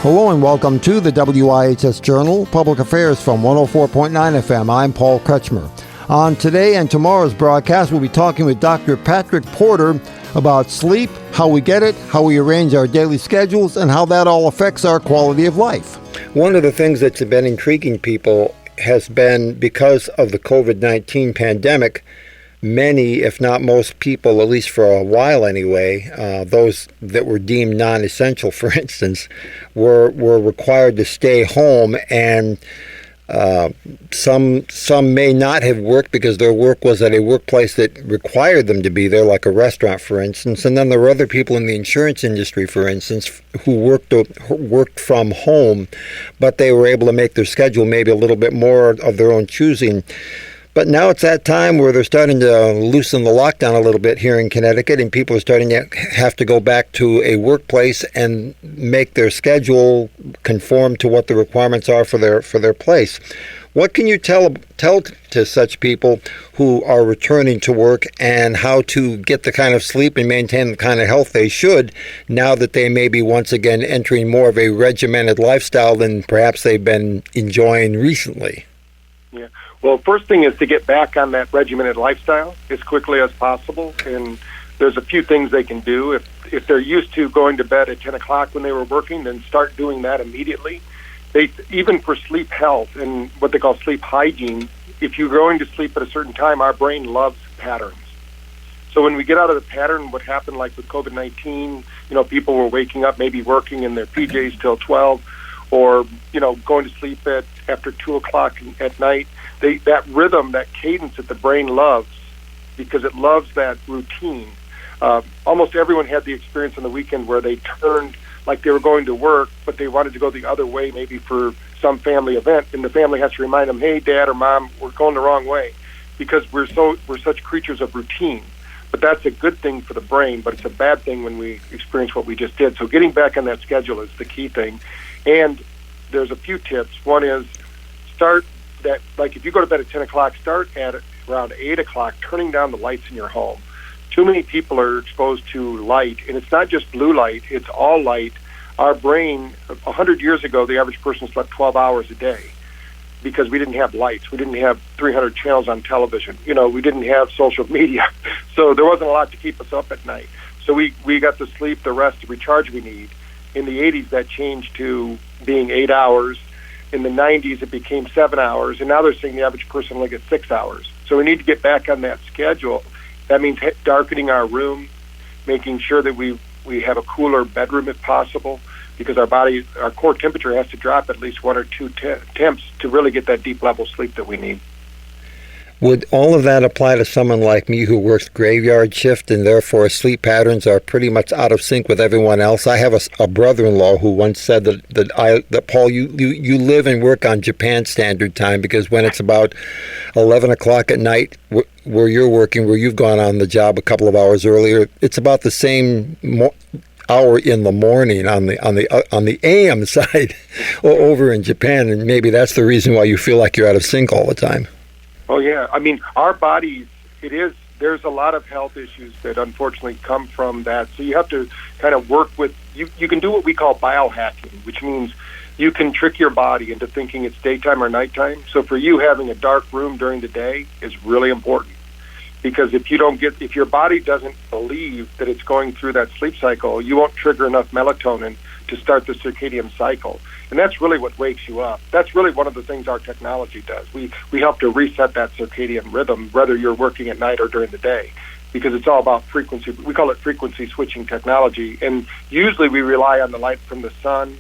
Hello and welcome to the WIHS Journal, Public Affairs from 104.9 FM. I'm Paul Kretschmer. On today and tomorrow's broadcast, we'll be talking with Dr. Patrick Porter about sleep, how we get it, how we arrange our daily schedules, and how that all affects our quality of life. One of the things that's been intriguing people has been, because of the COVID-19 pandemic, many, if not most people, at least for a while anyway, those that were deemed non-essential, for instance, were required to stay home, and some may not have worked because their work was at a workplace that required them to be there, like a restaurant, for instance. And then there were other people in the insurance industry, for instance, who worked from home, but they were able to make their schedule maybe a little bit more of their own choosing. But now it's that time where they're starting to loosen the lockdown a little bit here in Connecticut, and people are starting to have to go back to a workplace and make their schedule conform to what the requirements are for their place. What can you tell to such people who are returning to work, and how to get the kind of sleep and maintain the kind of health they should now that they may be once again entering more of a regimented lifestyle than perhaps they've been enjoying recently? Yeah. Well, first thing is to get back on that regimented lifestyle as quickly as possible. And there's a few things they can do. If they're used to going to bed at 10 o'clock when they were working, then start doing that immediately. Even for sleep health and what they call sleep hygiene, if you're going to sleep at a certain time, our brain loves patterns. So when we get out of the pattern, what happened like with COVID-19, people were waking up, maybe working in their PJs till 12, or, going to sleep after 2 o'clock at night. That rhythm, that cadence that the brain loves, because it loves that routine. Almost everyone had the experience on the weekend where they turned like they were going to work, but they wanted to go the other way, maybe for some family event, and the family has to remind them, hey, Dad or Mom, we're going the wrong way, because we're such creatures of routine. But that's a good thing for the brain, but it's a bad thing when we experience what we just did. So getting back on that schedule is the key thing. And there's a few tips. One is start that, like if you go to bed at 10 o'clock, start at around 8 o'clock, turning down the lights in your home. Too many people are exposed to light, and it's not just blue light, it's all light. Our brain, 100 years ago, the average person slept 12 hours a day because we didn't have lights. We didn't have 300 channels on television. We didn't have social media. So there wasn't a lot to keep us up at night. So we got the sleep, the rest, the recharge we need. In the 80s, that changed to being 8 hours. In the 90s, it became 7 hours, and now they're saying the average person only gets 6 hours. So we need to get back on that schedule. That means darkening our room, making sure that we have a cooler bedroom if possible, because our core temperature has to drop at least 1 or 2 temps to really get that deep level sleep that we need. Would all of that apply to someone like me who works graveyard shift and therefore sleep patterns are pretty much out of sync with everyone else? I have a brother-in-law who once said that Paul, you live and work on Japan Standard Time, because when it's about 11 o'clock at night where you're working, where you've gone on the job a couple of hours earlier, it's about the same hour in the morning on the AM side over in Japan, and maybe that's the reason why you feel like you're out of sync all the time. Oh, yeah. I mean, our bodies, there's a lot of health issues that unfortunately come from that. So you have to kind of work with, you can do what we call biohacking, which means you can trick your body into thinking it's daytime or nighttime. So for you, having a dark room during the day is really important, because if your body doesn't believe that it's going through that sleep cycle, you won't trigger enough melatonin to start the circadian cycle. And that's really what wakes you up. That's really one of the things our technology does. We help to reset that circadian rhythm, whether you're working at night or during the day, because it's all about frequency. We call it frequency switching technology. And usually we rely on the light from the sun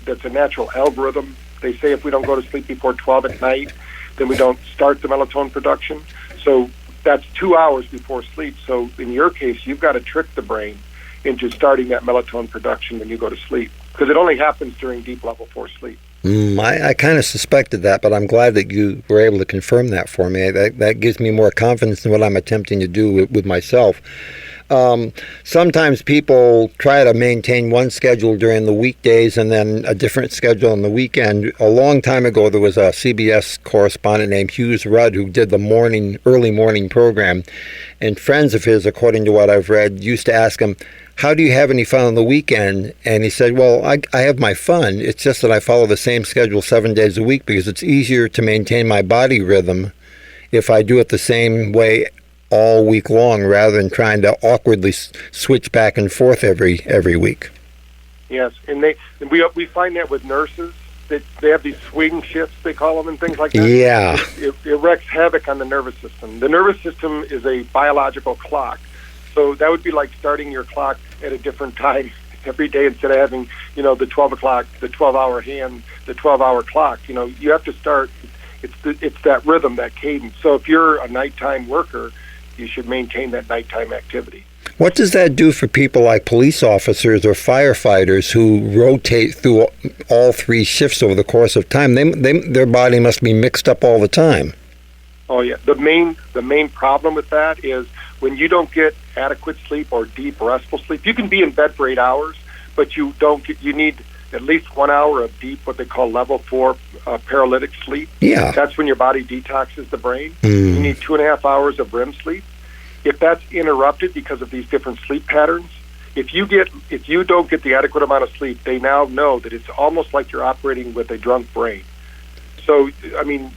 that's a natural algorithm. They say if we don't go to sleep before 12 at night, then we don't start the melatonin production. So that's 2 hours before sleep. So in your case, you've got to trick the brain into starting that melatonin production when you go to sleep, because it only happens during deep level 4 sleep. I kind of suspected that, but I'm glad that you were able to confirm that for me. That gives me more confidence in what I'm attempting to do with myself. Sometimes people try to maintain one schedule during the weekdays and then a different schedule on the weekend. A long time ago, there was a CBS correspondent named Hughes Rudd who did the early morning program. And friends of his, according to what I've read, used to ask him, how do you have any fun on the weekend? And he said, well, I have my fun. It's just that I follow the same schedule 7 days a week because it's easier to maintain my body rhythm if I do it the same way all week long rather than trying to awkwardly switch back and forth every week. Yes, and we find that with nurses, that they have these swing shifts, they call them, and things like that. Yeah. It wreaks havoc on the nervous system. The nervous system is a biological clock. So that would be like starting your clock at a different time every day instead of having, the 12 o'clock, the 12-hour hand, the 12-hour clock. You have to start. It's that rhythm, that cadence. So if you're a nighttime worker, you should maintain that nighttime activity. What does that do for people like police officers or firefighters who rotate through all three shifts over the course of time? Their body must be mixed up all the time. Oh yeah, the main problem with that is when you don't get adequate sleep or deep restful sleep. You can be in bed for 8 hours, but you need at least 1 hour of deep, what they call level 4 paralytic sleep. Yeah, that's when your body detoxes the brain. You need 2.5 hours of REM sleep. If that's interrupted because of these different sleep patterns, if you don't get the adequate amount of sleep, they now know that it's almost like you're operating with a drunk brain. So,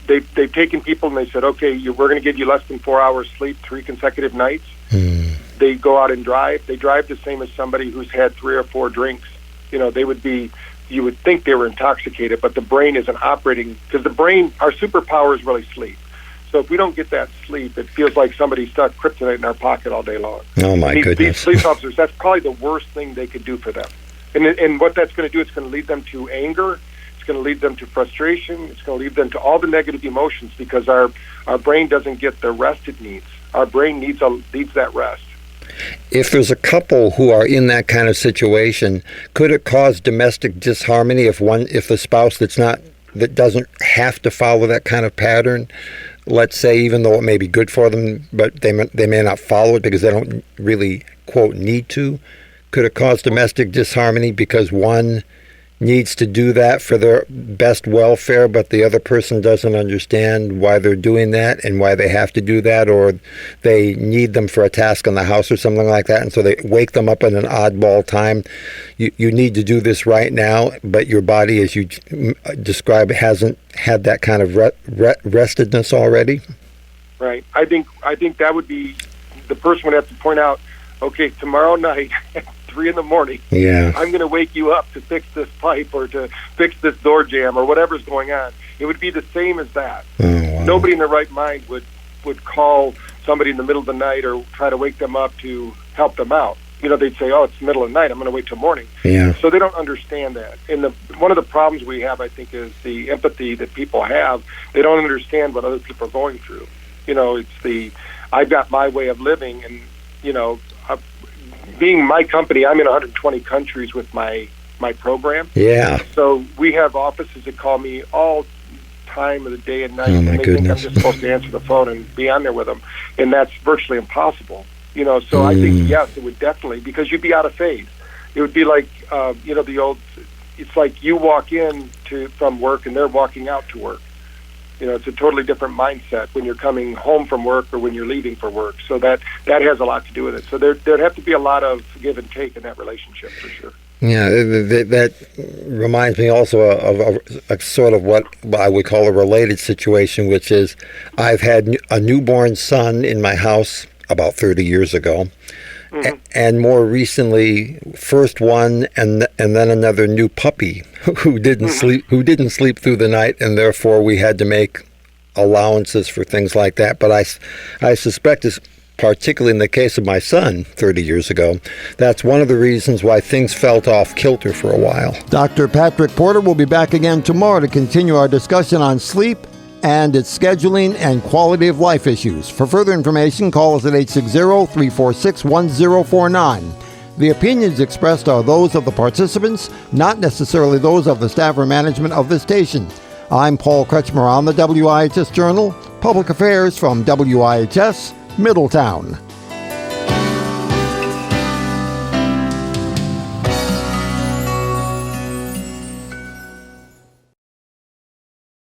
they've taken people and they said, okay, we're going to give you less than 4 hours sleep 3 consecutive nights. They go out and drive. They drive the same as somebody who's had 3 or 4 drinks. You would think they were intoxicated, but the brain isn't operating because the brain, our superpower is really sleep. So if we don't get that sleep, it feels like somebody stuck kryptonite in our pocket all day long. Oh, my goodness. These police officers, that's probably the worst thing they could do for them. And what that's going to do, it's going to lead them to anger. It's going to lead them to frustration. It's going to lead them to all the negative emotions because our brain doesn't get the rest it needs. Our brain needs that rest. If there's a couple who are in that kind of situation, could it cause domestic disharmony if the spouse that doesn't have to follow that kind of pattern, let's say, even though it may be good for them, but they may not follow it because they don't really, quote, need to? Could it cause domestic disharmony because one needs to do that for their best welfare, but the other person doesn't understand why they're doing that and why they have to do that, or they need them for a task in the house or something like that, and so they wake them up at an oddball time. You need to do this right now, but your body, as you describe, hasn't had that kind of restedness already? Right. I think that would be, the person would have to point out, okay, tomorrow night at 3 a.m, yeah, I'm going to wake you up to fix this pipe or to fix this door jamb or whatever's going on. It would be the same as that. Oh, wow. Nobody in their right mind would call somebody in the middle of the night or try to wake them up to help them out. They'd say, oh, it's the middle of the night, I'm going to wait till morning. Yeah. So they don't understand that. And one of the problems we have, I think, is the empathy that people have. They don't understand what other people are going through. It's I've got my way of living, and, being my company, I'm in 120 countries with my program. Yeah. So we have offices that call me all time of the day and night, oh, and my they goodness. think I'm just supposed to answer the phone and be on there with them, and that's virtually impossible. So I think, yes, it would definitely, because you'd be out of phase. It would be like, the old, it's like you walk in from work and they're walking out to work. It's a totally different mindset when you're coming home from work or when you're leaving for work. So that has a lot to do with it. So there'd have to be a lot of give and take in that relationship for sure. Yeah, that reminds me also of a sort of what I would call a related situation, which is I've had a newborn son in my house about 30 years ago. Mm-hmm. And more recently, first one and then another new puppy who didn't sleep through the night, and therefore we had to make allowances for things like that. But I suspect, particularly in the case of my son 30 years ago, that's one of the reasons why things felt off kilter for a while. Dr. Patrick Porter will be back again tomorrow to continue our discussion on sleep and its scheduling and quality of life issues. For further information, call us at 860-346-1049. The opinions expressed are those of the participants, not necessarily those of the staff or management of the station. I'm Paul Kretschmer on the WIHS Journal, Public Affairs from WIHS, Middletown.